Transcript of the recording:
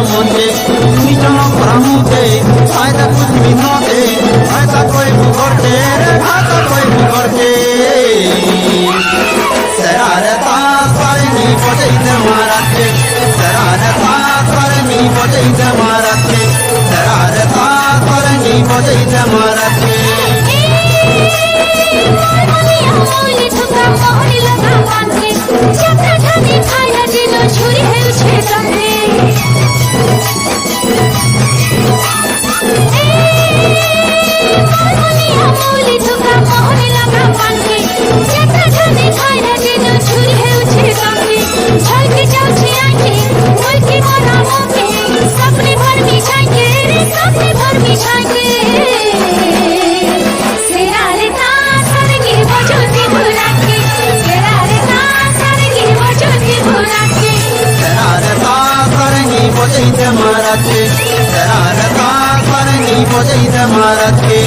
मुझे नीचन मुझे फायदा कुछ भी नोटे ऐसा कोई मुगरते रे भाषा कोई मुगरते शरारता सारनी बजाइते मारते शरारता सारनी बजाइते मारते शरारता सारनी बजाइते मारते छुरी है उछे कंधे मोली धोखा मोहनी लगा पांके जटा जाने खाया दिनो छुरी है उछे कंधे छल के जाऊची आंखे मोल के मना मोके सपने भर में जाएंगे रे सपने भर में जाएंगे शरारता सारंगी बजाती बुलाके शरारता सारंगी बजाती बुलाके शरारता सारंगी बजाइते मारते शरारता सारंगी बजाइते मारते।